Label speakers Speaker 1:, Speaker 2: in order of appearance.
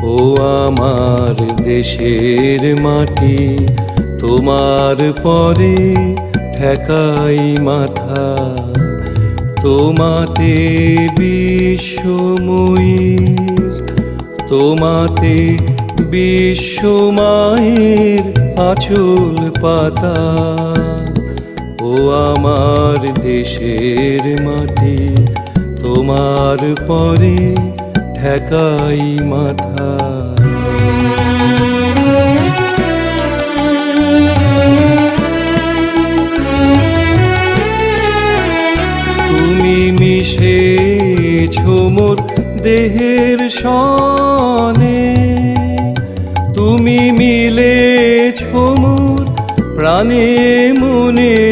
Speaker 1: ও আমার দেশের মাটি, তোমার পরে ঠেকাই মাথা। তোমাতে বিশ্বময়ীর, তোমাতে বিশ্বমায়ের আঁচল পাতা। ও আমার দেশের মাটি, তোমার পরে ঠেকাই মাথা। তুমি মিশেছো মোর দেহের সনে, তুমি মিলেছো মোর প্রাণে মনে।